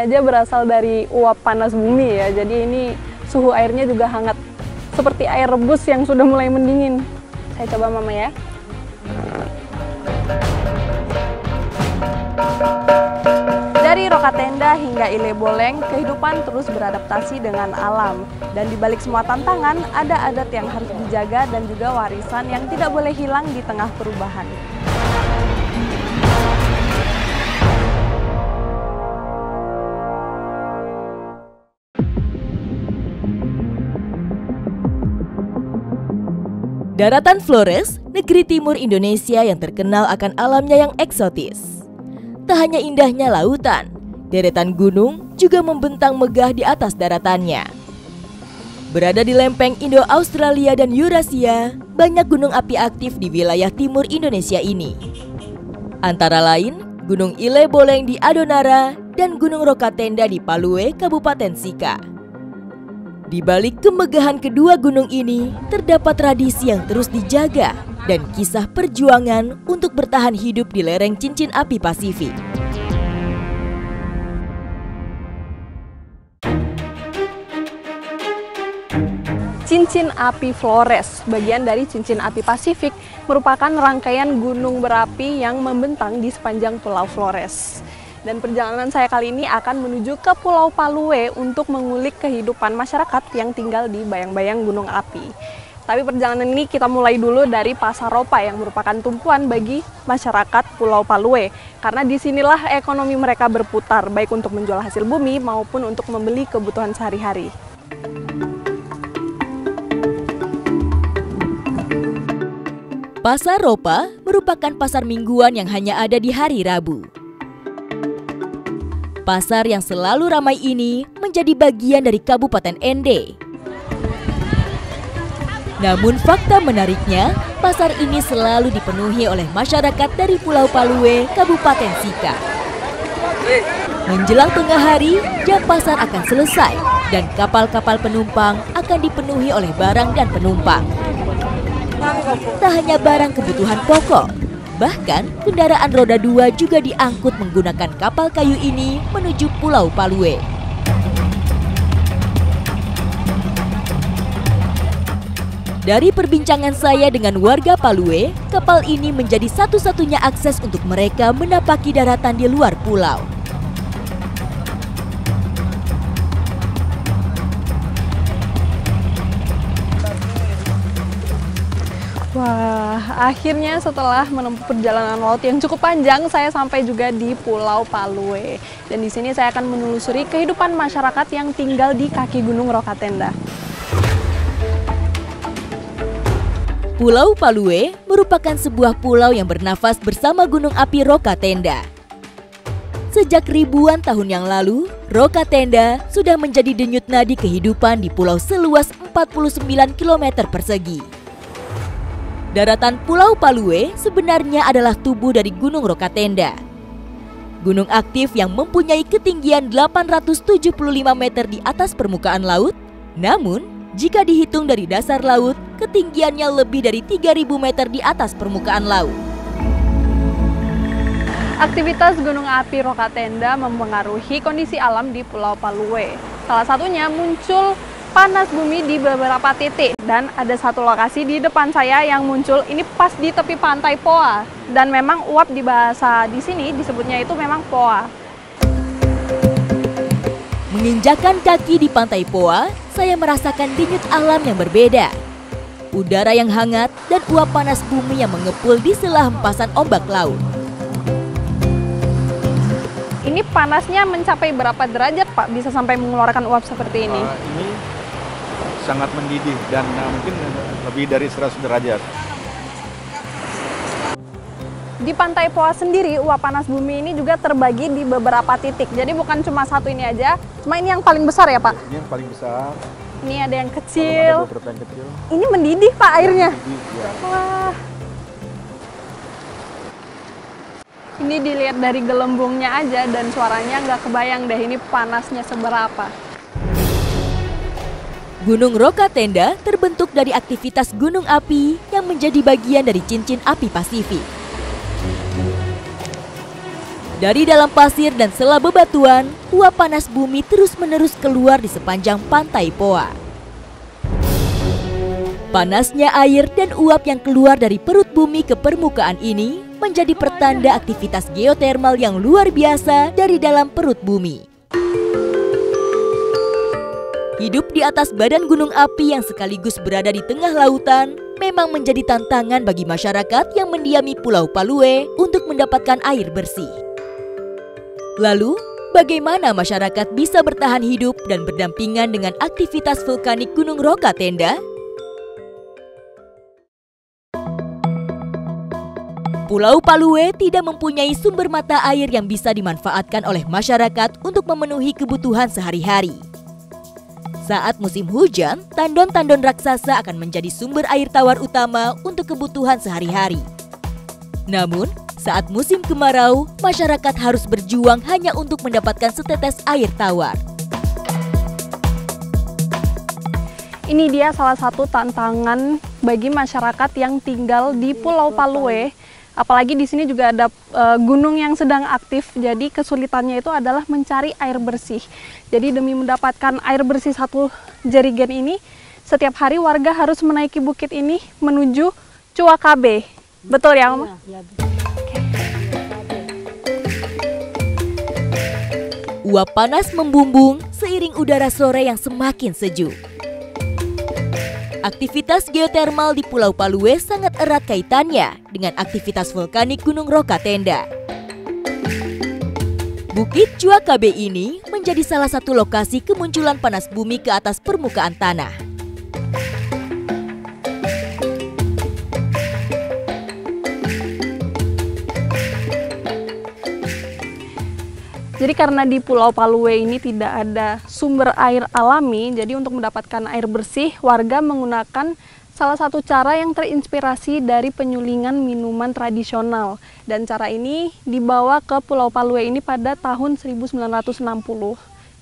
aja berasal dari uap panas bumi ya. Jadi ini suhu airnya juga hangat, seperti air rebus yang sudah mulai mendingin. Saya coba Mama ya. Dari Rokatenda hingga Ile Boleng, kehidupan terus beradaptasi dengan alam. Dan di balik semua tantangan, ada adat yang harus dijaga dan juga warisan yang tidak boleh hilang di tengah perubahan. Daratan Flores, negeri timur Indonesia yang terkenal akan alamnya yang eksotis. Tak hanya indahnya lautan, deretan gunung juga membentang megah di atas daratannya. Berada di lempeng Indo-Australia dan Eurasia, banyak gunung api aktif di wilayah timur Indonesia ini. Antara lain, Gunung Ile Boleng di Adonara dan Gunung Rokatenda di Palue, Kabupaten Sika. Di balik kemegahan kedua gunung ini, terdapat tradisi yang terus dijaga dan kisah perjuangan untuk bertahan hidup di lereng cincin api Pasifik. Cincin api Flores, bagian dari cincin api Pasifik, merupakan rangkaian gunung berapi yang membentang di sepanjang Pulau Flores. Dan perjalanan saya kali ini akan menuju ke Pulau Palue untuk mengulik kehidupan masyarakat yang tinggal di bayang-bayang gunung api. Tapi perjalanan ini kita mulai dulu dari Pasar Ropa yang merupakan tumpuan bagi masyarakat Pulau Palue. Karena disinilah ekonomi mereka berputar, baik untuk menjual hasil bumi maupun untuk membeli kebutuhan sehari-hari. Pasar Ropa merupakan pasar mingguan yang hanya ada di hari Rabu. Pasar yang selalu ramai ini menjadi bagian dari Kabupaten Ende. Namun fakta menariknya, pasar ini selalu dipenuhi oleh masyarakat dari Pulau Palue, Kabupaten Sika. Menjelang tengah hari, jam pasar akan selesai dan kapal-kapal penumpang akan dipenuhi oleh barang dan penumpang. Tak hanya barang kebutuhan pokok, bahkan kendaraan roda 2 juga diangkut menggunakan kapal kayu ini menuju Pulau Palue. Dari perbincangan saya dengan warga Palue, kapal ini menjadi satu-satunya akses untuk mereka menapaki daratan di luar pulau. Wah, akhirnya setelah menempuh perjalanan laut yang cukup panjang, saya sampai juga di Pulau Palue. Dan di sini saya akan menelusuri kehidupan masyarakat yang tinggal di kaki Gunung Rokatenda. Pulau Palue merupakan sebuah pulau yang bernafas bersama gunung api Rokatenda. Sejak ribuan tahun yang lalu, Rokatenda sudah menjadi denyut nadi kehidupan di pulau seluas 49 km persegi. Daratan Pulau Palue sebenarnya adalah tubuh dari Gunung Rokatenda. Gunung aktif yang mempunyai ketinggian 875 meter di atas permukaan laut. Namun, jika dihitung dari dasar laut, ketinggiannya lebih dari 3.000 meter di atas permukaan laut. Aktivitas gunung api Rokatenda mempengaruhi kondisi alam di Pulau Palue. Salah satunya muncul panas bumi di beberapa titik, dan ada satu lokasi di depan saya yang muncul ini pas di tepi pantai Poa, dan memang uap di bahasa di sini disebutnya itu memang Poa. Menginjakan kaki di pantai Poa, saya merasakan denyut alam yang berbeda. Udara yang hangat dan uap panas bumi yang mengepul di sela hempasan ombak laut. Ini panasnya mencapai berapa derajat, Pak? Bisa sampai mengeluarkan uap seperti ini? Ini sangat mendidih dan mungkin lebih dari 100 derajat. Di Pantai Poa sendiri, uap panas bumi ini juga terbagi di beberapa titik. Jadi bukan cuma satu ini aja, cuma ini yang paling besar ya, Pak? Ini yang paling besar. Ini ada yang kecil. Ada beberapa yang kecil. Ini mendidih, Pak, airnya. Mendidih, ya. Wah. Ini dilihat dari gelembungnya aja dan suaranya nggak kebayang deh ini panasnya seberapa. Gunung Rokatenda terbentuk dari aktivitas gunung api yang menjadi bagian dari cincin api Pasifik. Dari dalam pasir dan sela bebatuan, uap panas bumi terus-menerus keluar di sepanjang pantai Poa. Panasnya air dan uap yang keluar dari perut bumi ke permukaan ini menjadi pertanda aktivitas geotermal yang luar biasa dari dalam perut bumi. Hidup di atas badan gunung api yang sekaligus berada di tengah lautan memang menjadi tantangan bagi masyarakat yang mendiami Pulau Palue untuk mendapatkan air bersih. Lalu, bagaimana masyarakat bisa bertahan hidup dan berdampingan dengan aktivitas vulkanik Gunung Rokatenda? Pulau Palue tidak mempunyai sumber mata air yang bisa dimanfaatkan oleh masyarakat untuk memenuhi kebutuhan sehari-hari. Saat musim hujan, tandon-tandon raksasa akan menjadi sumber air tawar utama untuk kebutuhan sehari-hari. Namun, saat musim kemarau, masyarakat harus berjuang hanya untuk mendapatkan setetes air tawar. Ini dia salah satu tantangan bagi masyarakat yang tinggal di Pulau Palue. Apalagi di sini juga ada gunung yang sedang aktif, jadi kesulitannya itu adalah mencari air bersih. Jadi demi mendapatkan air bersih 1 jerigen ini, setiap hari warga harus menaiki bukit ini menuju Cuakabe. Betul ya, Mama? Iya. Uap panas membumbung seiring udara sore yang semakin sejuk. Aktivitas geotermal di Pulau Palue sangat erat kaitannya dengan aktivitas vulkanik Gunung Rokatenda. Bukit Cuakabe ini menjadi salah satu lokasi kemunculan panas bumi ke atas permukaan tanah. Jadi karena di Pulau Palue ini tidak ada sumber air alami, jadi untuk mendapatkan air bersih, warga menggunakan salah satu cara yang terinspirasi dari penyulingan minuman tradisional. Dan cara ini dibawa ke Pulau Palue ini pada tahun 1960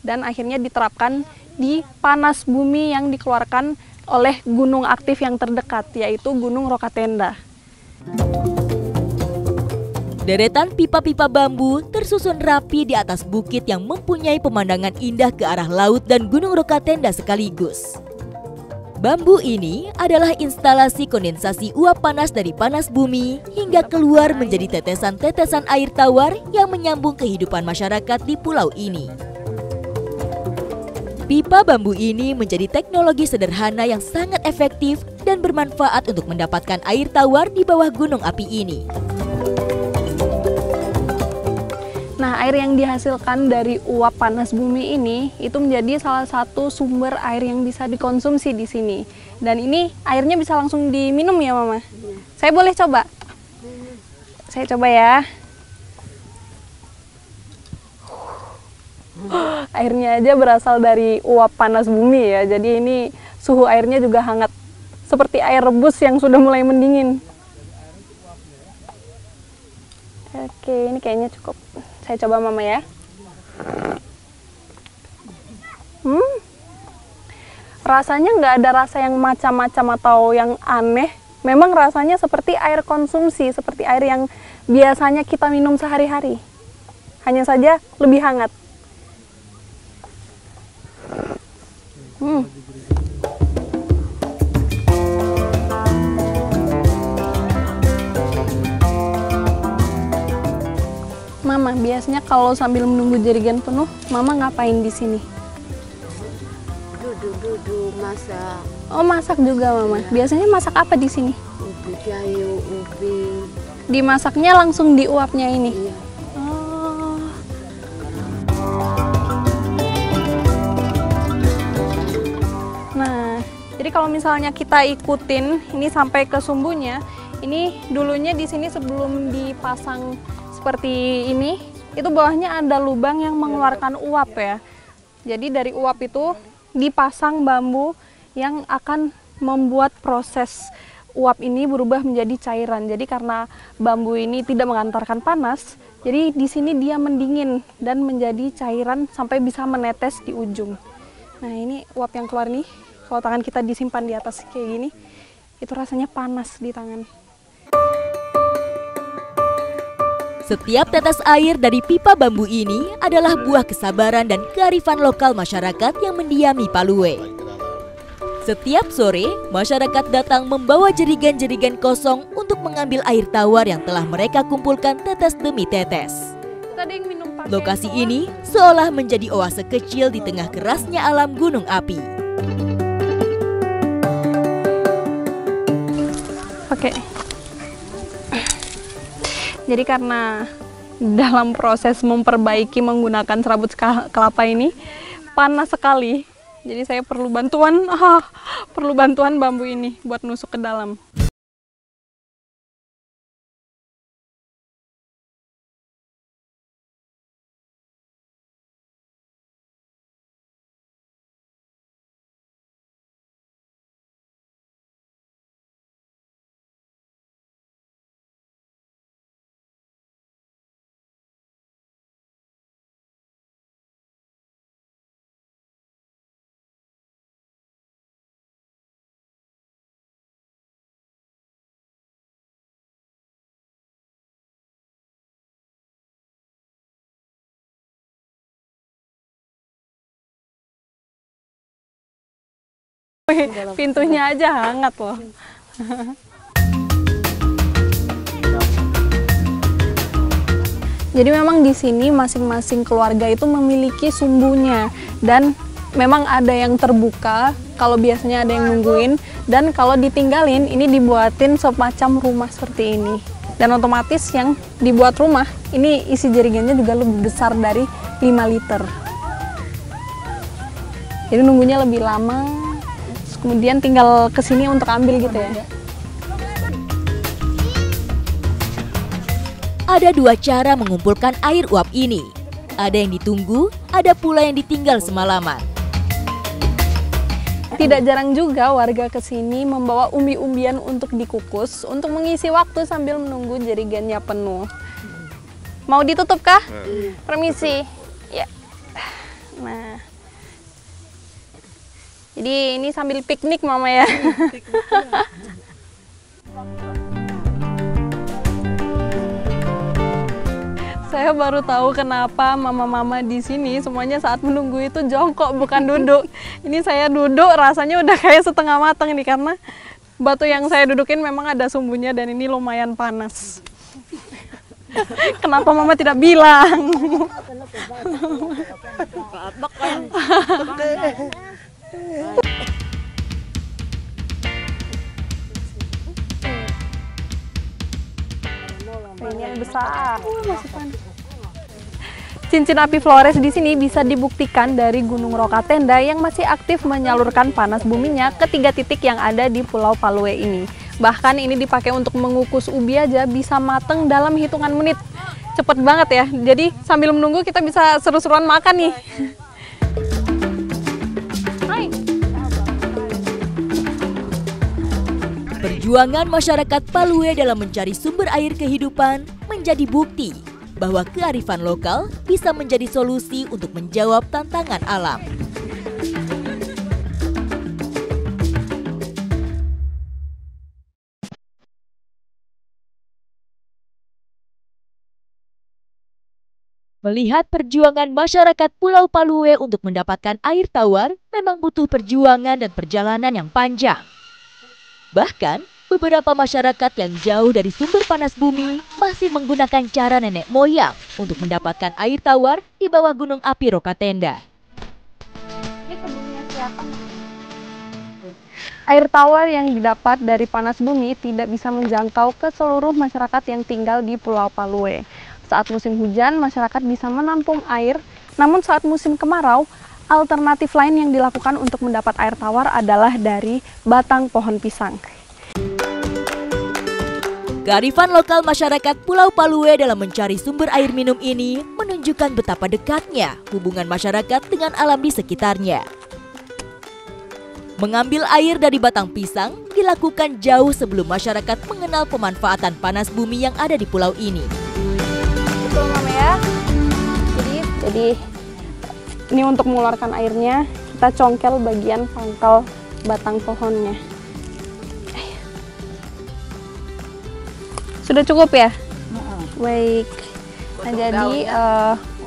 dan akhirnya diterapkan di panas bumi yang dikeluarkan oleh gunung aktif yang terdekat, yaitu Gunung Rokatenda. Deretan pipa-pipa bambu tersusun rapi di atas bukit yang mempunyai pemandangan indah ke arah laut dan Gunung Rokatenda sekaligus. Bambu ini adalah instalasi kondensasi uap panas dari panas bumi hingga keluar menjadi tetesan-tetesan air tawar yang menyambung kehidupan masyarakat di pulau ini. Pipa bambu ini menjadi teknologi sederhana yang sangat efektif dan bermanfaat untuk mendapatkan air tawar di bawah gunung api ini. Nah, air yang dihasilkan dari uap panas bumi ini itu menjadi salah satu sumber air yang bisa dikonsumsi di sini. Dan ini airnya bisa langsung diminum ya, Mama? Saya boleh coba? Saya coba ya. Airnya aja berasal dari uap panas bumi ya. Jadi ini suhu airnya juga hangat. Seperti air rebus yang sudah mulai mendingin. Oke, ini kayaknya cukup. Saya coba, Mama ya. Rasanya nggak ada rasa yang macam-macam atau yang aneh. Memang rasanya seperti air konsumsi, seperti air yang biasanya kita minum sehari-hari. Hanya saja lebih hangat. Mama, biasanya kalau sambil menunggu jerigen penuh, Mama ngapain di sini? Duduk masak. Oh, masak juga, Mama. Biasanya masak apa di sini? Ubi kayu, ubi. Dimasaknya langsung di uapnya ini. Iya. Oh. Nah, jadi kalau misalnya kita ikutin ini sampai ke sumbunya, ini dulunya di sini sebelum dipasang seperti ini, itu bawahnya ada lubang yang mengeluarkan uap ya. Jadi dari uap itu dipasang bambu yang akan membuat proses uap ini berubah menjadi cairan. Jadi karena bambu ini tidak mengantarkan panas, jadi di sini dia mendingin dan menjadi cairan sampai bisa menetes di ujung. Nah, ini uap yang keluar nih, kalau tangan kita disimpan di atas kayak gini, itu rasanya panas di tangan. Setiap tetes air dari pipa bambu ini adalah buah kesabaran dan kearifan lokal masyarakat yang mendiami Palue. Setiap sore, masyarakat datang membawa jerigen-jerigen kosong untuk mengambil air tawar yang telah mereka kumpulkan tetes demi tetes. Lokasi ini seolah menjadi oase kecil di tengah kerasnya alam gunung api. Oke. Jadi karena dalam proses memperbaiki menggunakan serabut kelapa ini panas sekali. Jadi saya perlu bantuan bambu ini buat nusuk ke dalam. Pintunya aja hangat loh. Jadi memang di sini masing-masing keluarga itu memiliki sumbunya dan memang ada yang terbuka kalau biasanya ada yang nungguin, dan kalau ditinggalin ini dibuatin semacam rumah seperti ini. Dan otomatis yang dibuat rumah ini isi jerigennya juga lebih besar dari 5 liter. Jadi nunggunya lebih lama. Kemudian tinggal kesini untuk ambil gitu ya. Ada dua cara mengumpulkan air uap ini. Ada yang ditunggu, ada pula yang ditinggal semalaman. Tidak jarang juga warga kesini membawa umbi-umbian untuk dikukus untuk mengisi waktu sambil menunggu jerigennya penuh. Mau ditutup kah? Permisi. Ya. Nah. Jadi ini sambil piknik mama ya. Saya baru tahu kenapa mama-mama di sini semuanya saat menunggu itu jongkok bukan duduk. Ini saya duduk rasanya udah kayak setengah matang nih karena batu yang saya dudukin memang ada sumbunya dan ini lumayan panas. Kenapa mama tidak bilang? Ini yang besar. Masih panas. Cincin api Flores di sini bisa dibuktikan dari Gunung Rokatenda yang masih aktif menyalurkan panas buminya ke 3 titik yang ada di Pulau Palue ini. Bahkan ini dipakai untuk mengukus ubi aja bisa mateng dalam hitungan menit. Cepet banget ya. Jadi sambil menunggu kita bisa seru-seruan makan nih. Hai. Perjuangan masyarakat Palue dalam mencari sumber air kehidupan menjadi bukti bahwa kearifan lokal bisa menjadi solusi untuk menjawab tantangan alam. Melihat perjuangan masyarakat Pulau Palue untuk mendapatkan air tawar memang butuh perjuangan dan perjalanan yang panjang. Bahkan, beberapa masyarakat yang jauh dari sumber panas bumi masih menggunakan cara nenek moyang untuk mendapatkan air tawar di bawah gunung api Rokatenda. Ini kebunnya siapa? Air tawar yang didapat dari panas bumi tidak bisa menjangkau ke seluruh masyarakat yang tinggal di Pulau Palue. Saat musim hujan, masyarakat bisa menampung air, namun saat musim kemarau, alternatif lain yang dilakukan untuk mendapat air tawar adalah dari batang pohon pisang. Kearifan lokal masyarakat Pulau Palue dalam mencari sumber air minum ini menunjukkan betapa dekatnya hubungan masyarakat dengan alam di sekitarnya. Mengambil air dari batang pisang dilakukan jauh sebelum masyarakat mengenal pemanfaatan panas bumi yang ada di pulau ini. Betul Mama ya. Jadi ini untuk mengeluarkan airnya kita congkel bagian pangkal batang pohonnya. Sudah cukup ya? Baik. Nah, jadi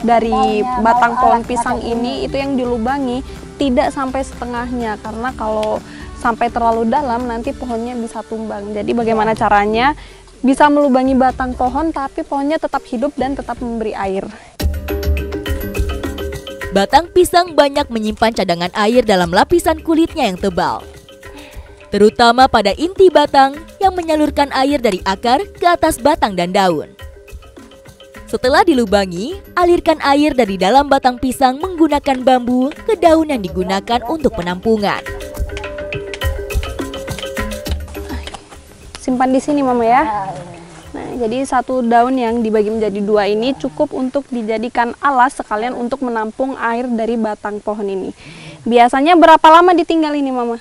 dari batang pohon pisang ini itu yang dilubangi tidak sampai setengahnya, karena kalau sampai terlalu dalam nanti pohonnya bisa tumbang. Jadi bagaimana caranya bisa melubangi batang pohon tapi pohonnya tetap hidup dan tetap memberi air. Batang pisang banyak menyimpan cadangan air dalam lapisan kulitnya yang tebal, terutama pada inti batang yang menyalurkan air dari akar ke atas batang dan daun. Setelah dilubangi, alirkan air dari dalam batang pisang menggunakan bambu ke daun yang digunakan untuk penampungan. Simpan di sini Mama ya. Nah, jadi satu daun yang dibagi menjadi dua ini cukup untuk dijadikan alas sekalian untuk menampung air dari batang pohon ini. Biasanya berapa lama ditinggal ini Mama?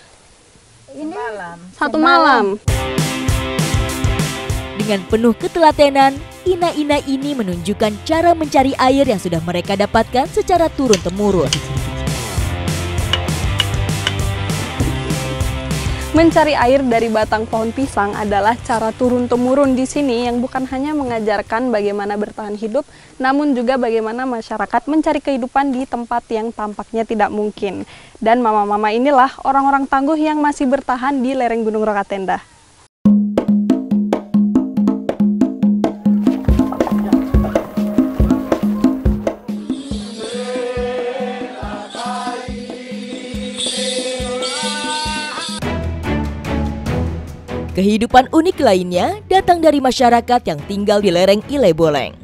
Ini malam. Satu malam. Dengan penuh ketelatenan, ina-ina ini menunjukkan cara mencari air yang sudah mereka dapatkan secara turun-temurun. Mencari air dari batang pohon pisang adalah cara turun-temurun di sini yang bukan hanya mengajarkan bagaimana bertahan hidup, namun juga bagaimana masyarakat mencari kehidupan di tempat yang tampaknya tidak mungkin. Dan mama-mama inilah orang-orang tangguh yang masih bertahan di lereng Gunung Rokatenda. Kehidupan unik lainnya datang dari masyarakat yang tinggal di lereng Ile Boleng.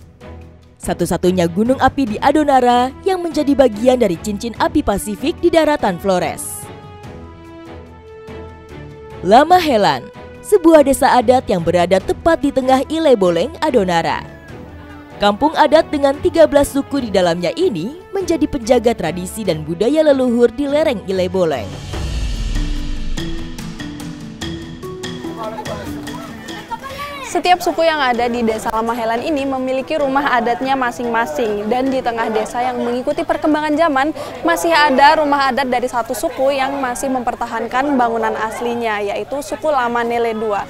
Satu-satunya gunung api di Adonara yang menjadi bagian dari cincin api Pasifik di daratan Flores. Lamahelan, sebuah desa adat yang berada tepat di tengah Ile Boleng, Adonara. Kampung adat dengan 13 suku di dalamnya ini menjadi penjaga tradisi dan budaya leluhur di lereng Ile Boleng. Setiap suku yang ada di desa Lamahelan ini memiliki rumah adatnya masing-masing, dan di tengah desa yang mengikuti perkembangan zaman masih ada rumah adat dari satu suku yang masih mempertahankan bangunan aslinya, yaitu suku Lamanele II.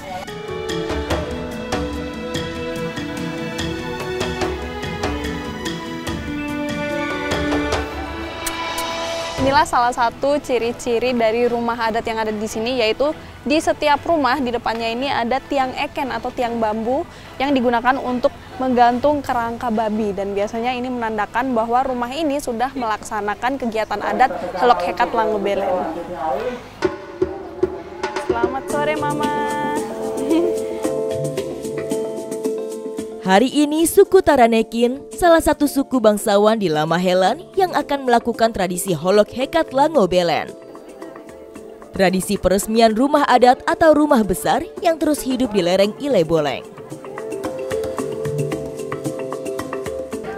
Inilah salah satu ciri-ciri dari rumah adat yang ada di sini, yaitu di setiap rumah di depannya ini ada tiang eken atau tiang bambu yang digunakan untuk menggantung kerangka babi, dan biasanya ini menandakan bahwa rumah ini sudah melaksanakan kegiatan adat Holok Hekat Lango Belen. Selamat sore Mama. Hari ini suku Taranekin, salah satu suku bangsawan di Lamahelan yang akan melakukan tradisi Holok Hekat Lango Belen. Tradisi peresmian rumah adat atau rumah besar yang terus hidup di lereng Ile Boleng.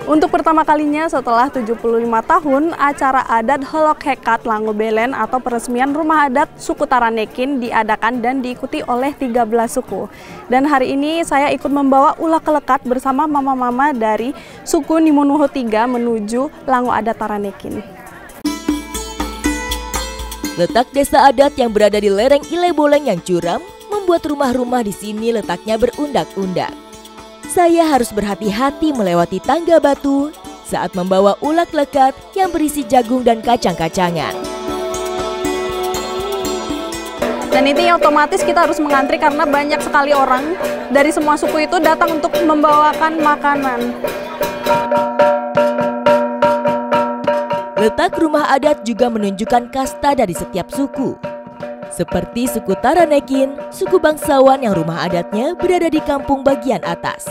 Untuk pertama kalinya setelah 75 tahun, acara adat Holok Hekat Lango Belen atau peresmian rumah adat suku Taranekin diadakan dan diikuti oleh 13 suku. Dan hari ini saya ikut membawa ulah kelekat bersama mama-mama dari suku Nimunuho III menuju Lango Adat Taranekin. Letak desa adat yang berada di lereng Ile Boleng yang curam membuat rumah-rumah di sini letaknya berundak-undak. Saya harus berhati-hati melewati tangga batu saat membawa ulak lekat yang berisi jagung dan kacang-kacangan. Dan ini otomatis kita harus mengantri karena banyak sekali orang dari semua suku itu datang untuk membawakan makanan. Letak rumah adat juga menunjukkan kasta dari setiap suku. Seperti suku Taranekin, suku bangsawan yang rumah adatnya berada di kampung bagian atas.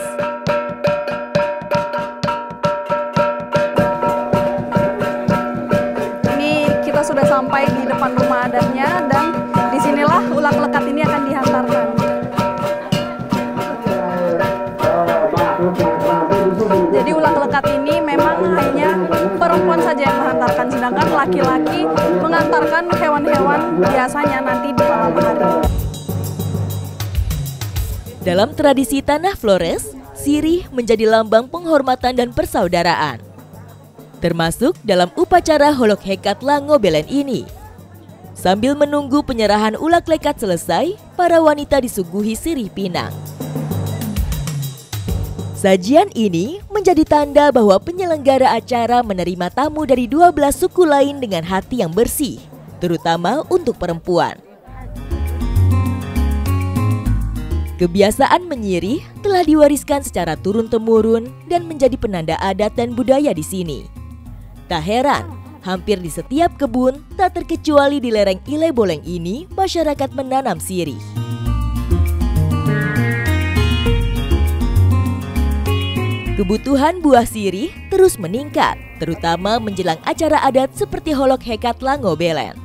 Ini kita sudah sampai di depan rumah adatnya, dan disinilah ulak lekat ini akan dihantarkan. Jadi ulak lekat ini memang hanya perempuan saja yang menghantarkan, sedangkan laki-laki mengantarkan hewan-hewan biasanya nanti di malam hari. Dalam tradisi tanah Flores, sirih menjadi lambang penghormatan dan persaudaraan. Termasuk dalam upacara Holok Hekat Lango Belen ini. Sambil menunggu penyerahan ulak lekat selesai, para wanita disuguhi sirih pinang. Sajian ini menjadi menjadi tanda bahwa penyelenggara acara menerima tamu dari 12 suku lain dengan hati yang bersih, terutama untuk perempuan. Kebiasaan menyirih telah diwariskan secara turun-temurun dan menjadi penanda adat dan budaya di sini. Tak heran, hampir di setiap kebun, tak terkecuali di lereng Ile Boleng ini, masyarakat menanam sirih. Kebutuhan buah sirih terus meningkat, terutama menjelang acara adat seperti Holok Hekat Langobelen.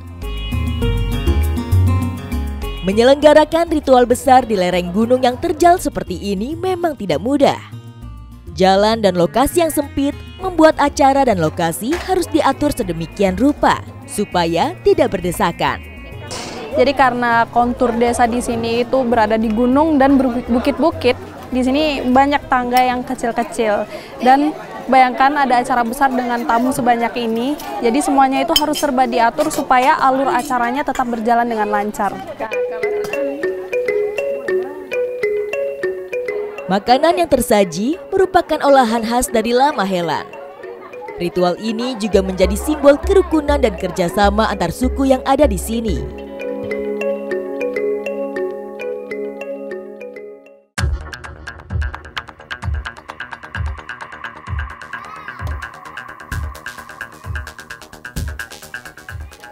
Menyelenggarakan ritual besar di lereng gunung yang terjal seperti ini memang tidak mudah. Jalan dan lokasi yang sempit membuat acara dan lokasi harus diatur sedemikian rupa supaya tidak berdesakan. Jadi karena kontur desa di sini itu berada di gunung dan berbukit-bukit, di sini banyak tangga yang kecil-kecil, dan bayangkan ada acara besar dengan tamu sebanyak ini, jadi semuanya itu harus serba diatur supaya alur acaranya tetap berjalan dengan lancar. Makanan yang tersaji merupakan olahan khas dari Lamahelan. Ritual ini juga menjadi simbol kerukunan dan kerjasama antar suku yang ada di sini.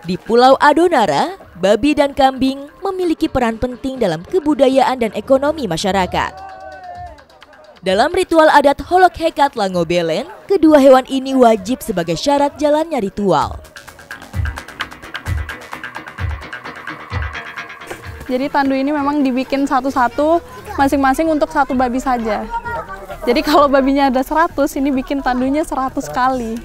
Di Pulau Adonara, babi dan kambing memiliki peran penting dalam kebudayaan dan ekonomi masyarakat. Dalam ritual adat Holok Hekat Langobelen, kedua hewan ini wajib sebagai syarat jalannya ritual. Jadi tandu ini memang dibikin satu-satu, masing-masing untuk satu babi saja. Jadi kalau babinya ada 100, ini bikin tandunya 100 kali.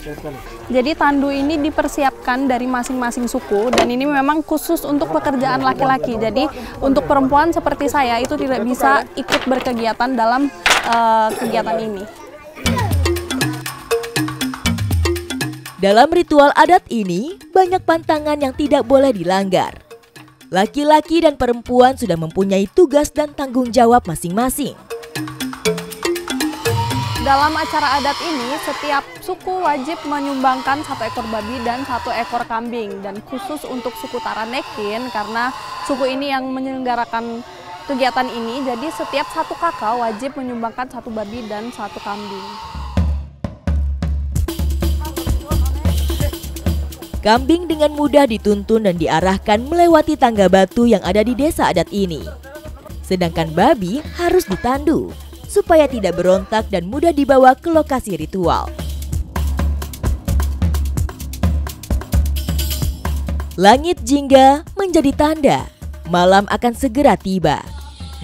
Jadi tandu ini dipersiapkan dari masing-masing suku, dan ini memang khusus untuk pekerjaan laki-laki. Jadi untuk perempuan seperti saya itu tidak bisa ikut berkegiatan dalam kegiatan ini. Dalam ritual adat ini, banyak pantangan yang tidak boleh dilanggar. Laki-laki dan perempuan sudah mempunyai tugas dan tanggung jawab masing-masing. Dalam acara adat ini, setiap suku wajib menyumbangkan 1 ekor babi dan 1 ekor kambing. Dan khusus untuk suku Taranekin, karena suku ini yang menyelenggarakan kegiatan ini, jadi setiap 1 kakak wajib menyumbangkan 1 babi dan 1 kambing. Kambing dengan mudah dituntun dan diarahkan melewati tangga batu yang ada di desa adat ini. Sedangkan babi harus ditandu supaya tidak berontak dan mudah dibawa ke lokasi ritual. Langit jingga menjadi tanda malam akan segera tiba.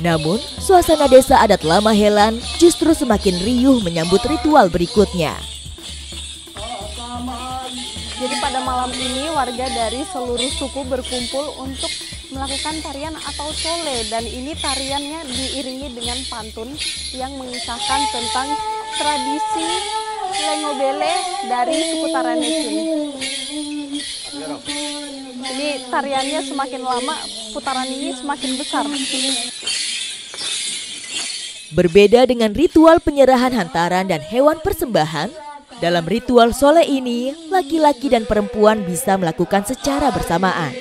Namun, suasana desa adat Lamahelan justru semakin riuh menyambut ritual berikutnya. Jadi pada malam ini warga dari seluruh suku berkumpul untuk melakukan tarian atau sole, dan ini tariannya diiringi dengan pantun yang mengisahkan tentang tradisi Lengobele dari suku Taranekin. Jadi tariannya semakin lama, putaran ini semakin besar. Berbeda dengan ritual penyerahan hantaran dan hewan persembahan, dalam ritual sole ini, laki-laki dan perempuan bisa melakukan secara bersamaan.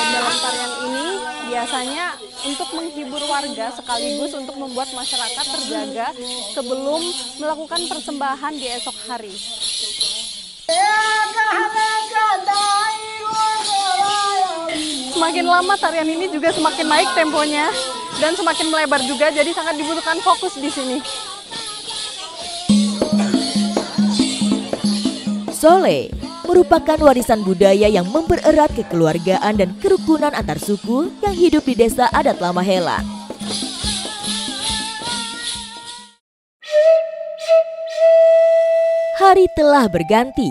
Dan dalam tarian ini biasanya untuk menghibur warga sekaligus untuk membuat masyarakat terjaga sebelum melakukan persembahan di esok hari. Semakin lama tarian ini juga semakin naik temponya dan semakin melebar juga, jadi sangat dibutuhkan fokus di sini. Sole merupakan warisan budaya yang mempererat kekeluargaan dan kerukunan antar suku yang hidup di desa adat Lamahelan. Hari telah berganti.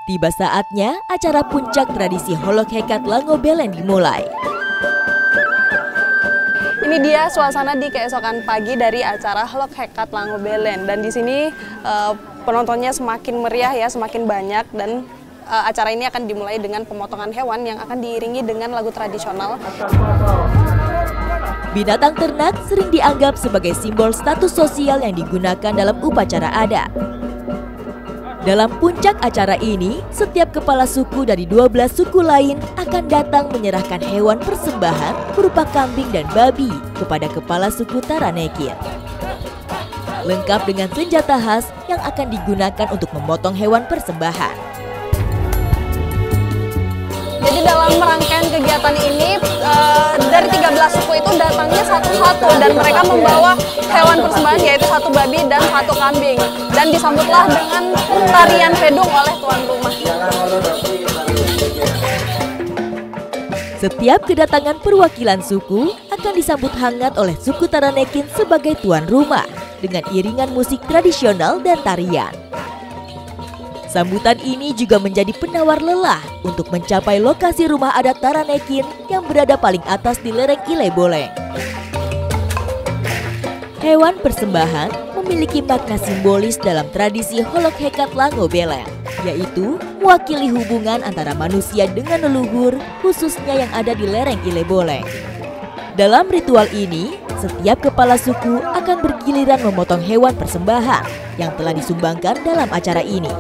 Tiba saatnya acara puncak tradisi Holok Hekat Langobelen dimulai. Ini dia suasana di keesokan pagi dari acara Holok Hekat Langobelen, dan di sini penontonnya semakin meriah ya, semakin banyak, dan acara ini akan dimulai dengan pemotongan hewan yang akan diiringi dengan lagu tradisional. Binatang ternak sering dianggap sebagai simbol status sosial yang digunakan dalam upacara adat. Dalam puncak acara ini, setiap kepala suku dari 12 suku lain akan datang menyerahkan hewan persembahan berupa kambing dan babi kepada kepala suku Taranekin. Lengkap dengan senjata khas yang akan digunakan untuk memotong hewan persembahan. Jadi dalam rangkaian kegiatan ini dari 13 suku itu datangnya satu-satu dan mereka membawa hewan persembahan yaitu 1 babi dan 1 kambing, dan disambutlah dengan tarian pedung oleh tuan rumah. Setiap kedatangan perwakilan suku akan disambut hangat oleh suku Taranekin sebagai tuan rumah dengan iringan musik tradisional dan tarian. Sambutan ini juga menjadi penawar lelah untuk mencapai lokasi rumah adat Taranekin yang berada paling atas di lereng Ile Boleng. Hewan persembahan memiliki makna simbolis dalam tradisi Holok Hekat Lango Beleng, yaitu mewakili hubungan antara manusia dengan leluhur, khususnya yang ada di lereng Ile Boleng. Dalam ritual ini, setiap kepala suku akan bergiliran memotong hewan persembahan yang telah disumbangkan dalam acara ini.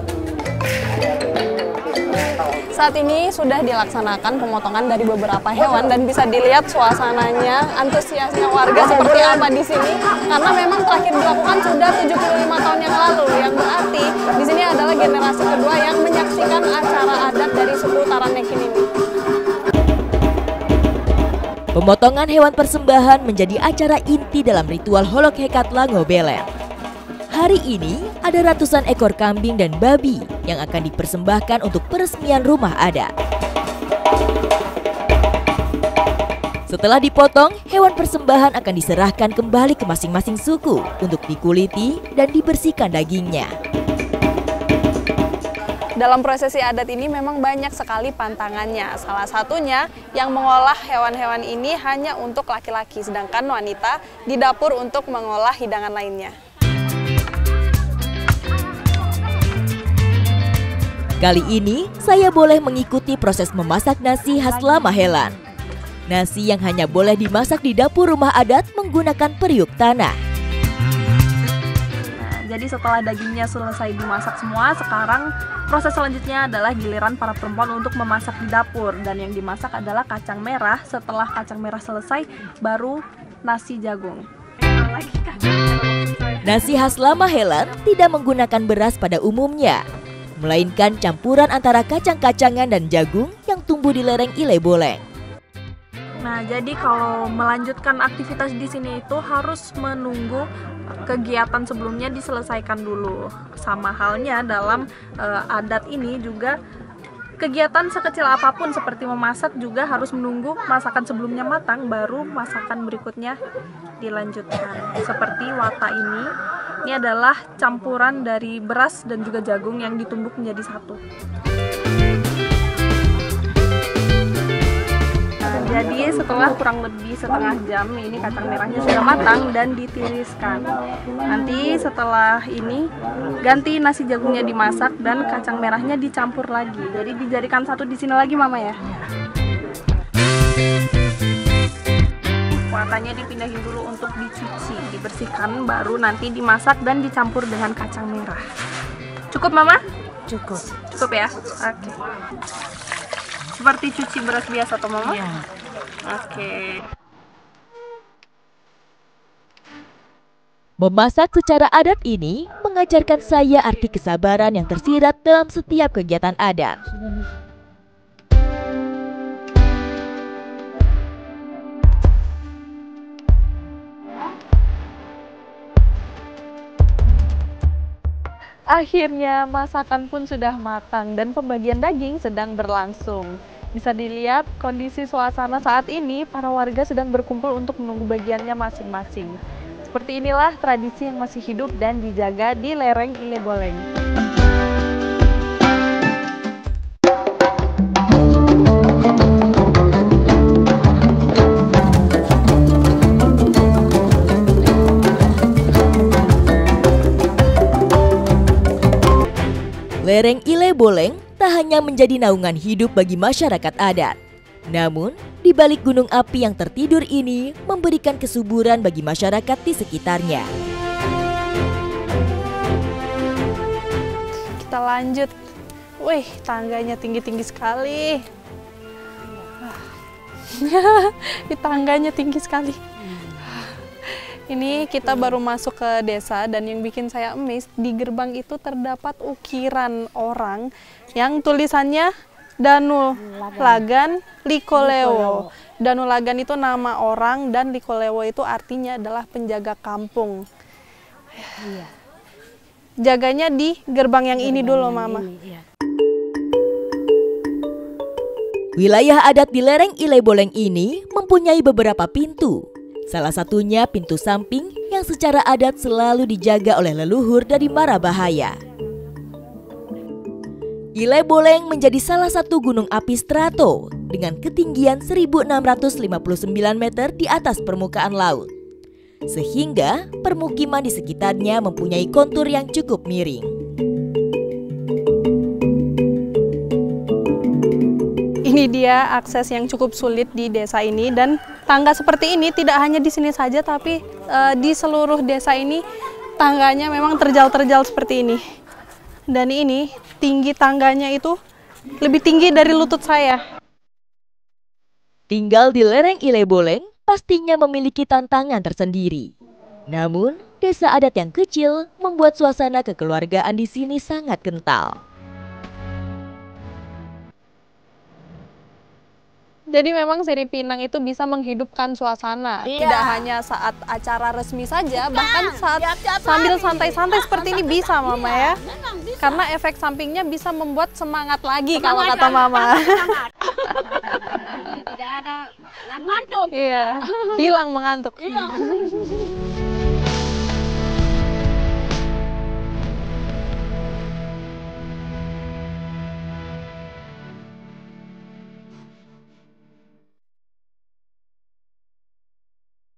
Saat ini sudah dilaksanakan pemotongan dari beberapa hewan dan bisa dilihat suasananya, antusiasnya warga seperti apa di sini, karena memang terakhir dilakukan sudah 75 tahun yang lalu, yang berarti di sini adalah generasi kedua yang menyaksikan acara adat dari suku Taranekin ini. Pemotongan hewan persembahan menjadi acara inti dalam ritual Holok Hekat Lango Beleng. Hari ini ada ratusan ekor kambing dan babi yang akan dipersembahkan untuk peresmian rumah adat. Setelah dipotong, hewan persembahan akan diserahkan kembali ke masing-masing suku untuk dikuliti dan dibersihkan dagingnya. Dalam prosesi adat ini memang banyak sekali pantangannya. Salah satunya yang mengolah hewan-hewan ini hanya untuk laki-laki, sedangkan wanita di dapur untuk mengolah hidangan lainnya. Kali ini, saya boleh mengikuti proses memasak nasi khas Lamahelan. Nasi yang hanya boleh dimasak di dapur rumah adat menggunakan periuk tanah. Nah, jadi setelah dagingnya selesai dimasak semua, sekarang proses selanjutnya adalah giliran para perempuan untuk memasak di dapur. Dan yang dimasak adalah kacang merah. Setelah kacang merah selesai, baru nasi jagung. Nasi khas Lamahelan tidak menggunakan beras pada umumnya, melainkan campuran antara kacang-kacangan dan jagung yang tumbuh di lereng Ile Boleng. Nah, jadi kalau melanjutkan aktivitas di sini itu harus menunggu kegiatan sebelumnya diselesaikan dulu. Sama halnya dalam adat ini juga kegiatan sekecil apapun seperti memasak juga harus menunggu masakan sebelumnya matang, baru masakan berikutnya dilanjutkan. Seperti wata ini adalah campuran dari beras dan juga jagung yang ditumbuk menjadi satu. Jadi setelah kurang lebih setengah jam ini kacang merahnya sudah matang dan ditiriskan. Nanti setelah ini ganti nasi jagungnya dimasak dan kacang merahnya dicampur lagi. Jadi dijadikan satu di sini lagi Mama ya. Watanya dipindahin dulu untuk dicuci, dibersihkan, baru nanti dimasak dan dicampur dengan kacang merah. Cukup Mama? Cukup. Cukup ya? Oke. Seperti cuci beras biasa toh Mama? Iya. Oke. Memasak secara adat ini mengajarkan saya arti kesabaran yang tersirat dalam setiap kegiatan adat. Akhirnya masakan pun sudah matang dan pembagian daging sedang berlangsung. Bisa dilihat kondisi suasana saat ini, para warga sedang berkumpul untuk menunggu bagiannya masing-masing. Seperti inilah tradisi yang masih hidup dan dijaga di lereng Ile Boleng. Lereng Ile Boleng tak hanya menjadi naungan hidup bagi masyarakat adat, Namun, di balik gunung api yang tertidur ini memberikan kesuburan bagi masyarakat di sekitarnya. Kita lanjut. Wih, tangganya tinggi-tinggi sekali. Tangganya tinggi sekali. Ini kita baru masuk ke desa dan yang bikin saya amazed, di gerbang itu terdapat ukiran orang yang tulisannya Danulagan Likolewo. Danulagan itu nama orang dan Likolewo itu artinya adalah penjaga kampung. Iya. Jaganya di gerbang yang ini dulu, Mama. Wilayah adat di lereng Ile Boleng ini mempunyai beberapa pintu. Salah satunya pintu samping yang secara adat selalu dijaga oleh leluhur dari mara bahaya. Ile Boleng menjadi salah satu gunung api strato dengan ketinggian 1659 meter di atas permukaan laut. Sehingga permukiman di sekitarnya mempunyai kontur yang cukup miring. Ini dia akses yang cukup sulit di desa ini, dan tangga seperti ini tidak hanya di sini saja tapi di seluruh desa ini tangganya memang terjal-terjal seperti ini. Dan ini tinggi tangganya itu lebih tinggi dari lutut saya. Tinggal di lereng Ile Boleng pastinya memiliki tantangan tersendiri. Namun, desa adat yang kecil membuat suasana kekeluargaan di sini sangat kental. Jadi memang Seri Pinang itu bisa menghidupkan suasana, tidak hanya saat acara resmi saja, bahkan saat sambil santai-santai seperti ini bisa, Mama ya. Karena efek sampingnya bisa membuat semangat lagi kalau kata Mama. Tidak ada ngantuk. Iya, hilang mengantuk.